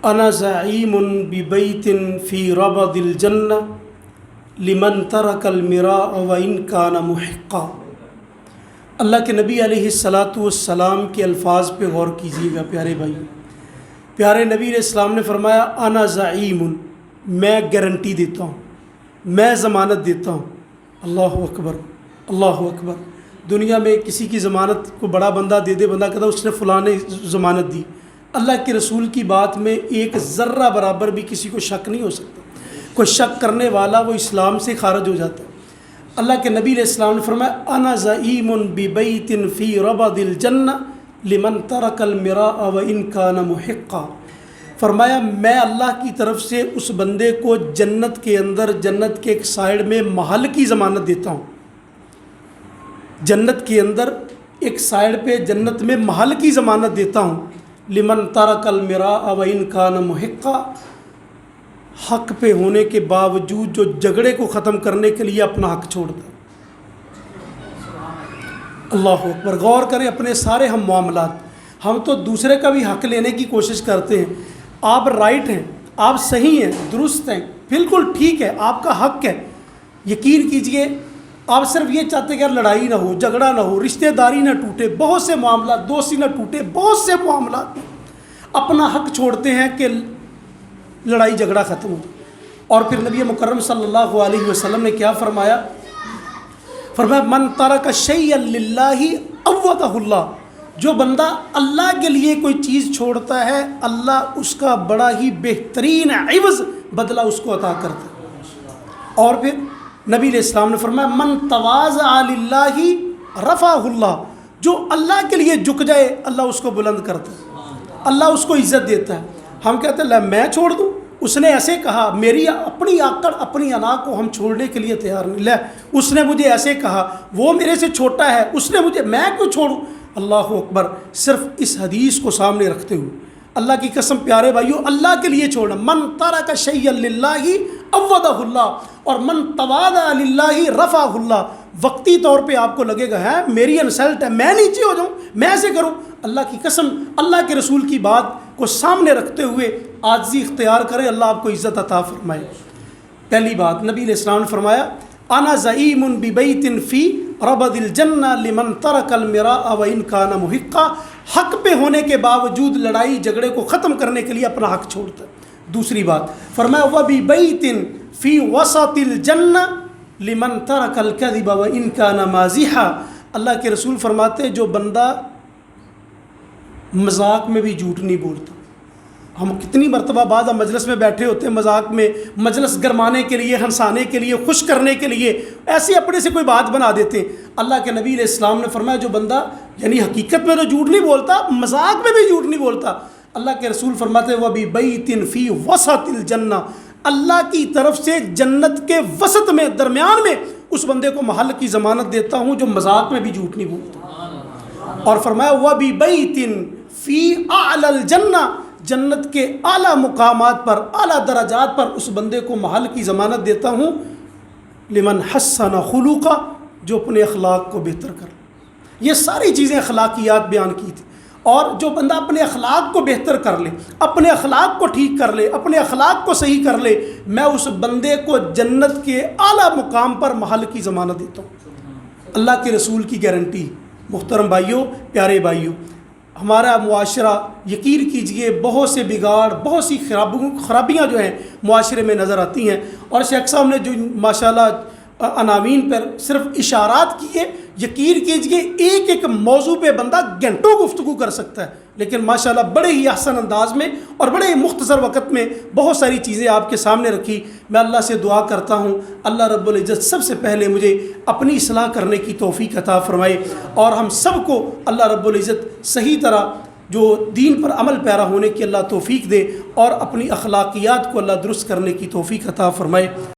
انا زعیم ببیت فی ربض الجنہ لمن ترک المراء وان کان محقا۔ اللہ کے نبی علیہ السلام کے الفاظ پہ غور کیجیے گا پیارے بھائی۔ پیارے نبی علیہ السلام نے فرمایا انا زعیم، میں گارنٹی دیتا ہوں، میں ضمانت دیتا ہوں۔ اللہ اکبر، اللہ اکبر۔ دنیا میں کسی کی ضمانت کو بڑا بندہ دے دے، بندہ کہتا اس نے فلاں نے ضمانت دی۔ اللہ کے رسول کی بات میں ایک ذرہ برابر بھی کسی کو شک نہیں ہو سکتا۔ کوئی شک کرنے والا وہ اسلام سے خارج ہو جاتا ہے۔ اللہ کے نبی علیہ السلام نے فرمایا انا زعیم ببیت فی ربض الجنہ لمن ترک المراء وان کان محقا۔ فرمایا میں اللہ کی طرف سے اس بندے کو جنت کے اندر، جنت کے ایک سائڈ میں محل کی ضمانت دیتا ہوں۔ جنت کے اندر ایک سائڈ پہ جنت میں محل کی ضمانت دیتا ہوں۔ لمن ترک المراء وان کان محقا، حق پہ ہونے کے باوجود جو جھگڑے کو ختم کرنے کے لیے اپنا حق چھوڑ دے۔ اللہ اکبر۔ غور کریں اپنے سارے ہم معاملات، ہم تو دوسرے کا بھی حق لینے کی کوشش کرتے ہیں۔ آپ رائٹ ہیں، آپ صحیح ہیں، درست ہیں، بالکل ٹھیک ہے، آپ کا حق ہے۔ یقین کیجئے آپ صرف یہ چاہتے ہیں کہ لڑائی نہ ہو، جھگڑا نہ ہو، رشتہ داری نہ ٹوٹے، بہت سے معاملات، دوستی نہ ٹوٹے، بہت سے معاملات میں اپنا حق چھوڑتے ہیں کہ لڑائی جھگڑا ختم ہو۔ اور پھر نبی مکرم صلی اللہ علیہ وسلم نے کیا فرمایا؟ فرمایا من ترک شیئا للہ عوضہ اللہ، جو بندہ اللہ کے لیے کوئی چیز چھوڑتا ہے اللہ اس کا بڑا ہی بہترین عوض بدلہ اس کو عطا کرتا ہے۔ اور پھر نبی علیہ السلام نے فرمایا من تواضع للہ رفعہ اللہ، جو اللہ کے لیے جھک جائے اللہ اس کو بلند کرتا ہے، اللہ اس کو عزت دیتا ہے۔ ہم کہتے ہیں لے میں چھوڑ دوں، اس نے ایسے کہا، میری اپنی آکڑ اپنی انا کو ہم چھوڑنے کے لیے تیار نہیں، لے اس نے مجھے ایسے کہا، وہ میرے سے چھوٹا ہے، اس نے مجھے، میں کیوں چھوڑوں؟ اللہ اکبر۔ صرف اس حدیث کو سامنے رکھتے ہوئے اللہ کی قسم پیارے بھائیو، اللہ کے لیے چھوڑنا۔ من ترک شیئا للہ عوضہ اللہ، اور من تواضع للہ رفعہ اللہ۔ وقتی طور پہ آپ کو لگے گا ہے میری انسلٹ ہے، میں نیچے ہو جاؤں، میں ایسے کروں، اللہ کی قسم اللہ کے رسول کی بات کو سامنے رکھتے ہوئے عاجزی اختیار کریں، اللہ آپ کو عزت عطا فرمائے۔ پہلی بات نبی علیہ السلام نے فرمایا انا زعیم ببیت فی ربض الجنہ لمن ترک المراء وان کان محقا، حق پہ ہونے کے باوجود لڑائی جھگڑے کو ختم کرنے کے لیے اپنا حق چھوڑتا ہے۔ دوسری بات فرمایا وببیت فی وسط الجنہ لمن ترک الکذب وان کان مازحا، اللہ کے رسول فرماتے ہیں جو بندہ مذاق میں بھی جھوٹ نہیں بولتا۔ ہم کتنی مرتبہ بعد ہم مجلس میں بیٹھے ہوتے ہیں، مذاق میں مجلس گرمانے کے لیے، ہنسانے کے لیے، خوش کرنے کے لیے ایسے اپنے سے کوئی بات بنا دیتے ہیں۔ اللہ کے نبی علیہ السلام نے فرمایا جو بندہ یعنی حقیقت میں تو جھوٹ نہیں بولتا، مذاق میں بھی جھوٹ نہیں بولتا، اللہ کے رسول فرماتے ہیں وببیت فی وسط الجنہ، اللہ کی طرف سے جنت کے وسط میں، درمیان میں اس بندے کو محل کی ضمانت دیتا ہوں جو مذاق میں بھی جھوٹ نہیں بولتا۔ اور فرمایا وببیت فی اعلی الجنہ، جنت کے اعلیٰ مقامات پر، اعلیٰ درجات پر اس بندے کو محل کی ضمانت دیتا ہوں لمن حسن خلقہ، جو اپنے اخلاق کو بہتر کر۔ یہ ساری چیزیں اخلاقیات بیان کی تھی، اور جو بندہ اپنے اخلاق کو بہتر کر لے، اپنے اخلاق کو ٹھیک کر لے، اپنے اخلاق کو صحیح کر لے، میں اس بندے کو جنت کے اعلیٰ مقام پر محل کی ضمانت دیتا ہوں۔ اللہ کے رسول کی گارنٹی۔ محترم بھائیوں، پیارے بھائیوں، ہمارا معاشرہ یقین کیجئے بہت سے بگاڑ، بہت سی خرابیاں جو ہیں معاشرے میں نظر آتی ہیں، اور شیخ صاحب نے جو ماشاءاللہ عناوین پر صرف اشارات کیے، یقین کیجئے ایک ایک موضوع پہ بندہ گھنٹوں گفتگو کر سکتا ہے، لیکن ماشاءاللہ بڑے ہی احسن انداز میں اور بڑے ہی مختصر وقت میں بہت ساری چیزیں آپ کے سامنے رکھی۔ میں اللہ سے دعا کرتا ہوں اللہ رب العزت سب سے پہلے مجھے اپنی اصلاح کرنے کی توفیق عطا فرمائے، اور ہم سب کو اللہ رب العزت صحیح طرح جو دین پر عمل پیرا ہونے کی اللہ توفیق دے، اور اپنی اخلاقیات کو اللہ درست کرنے کی توفیق عطا فرمائے۔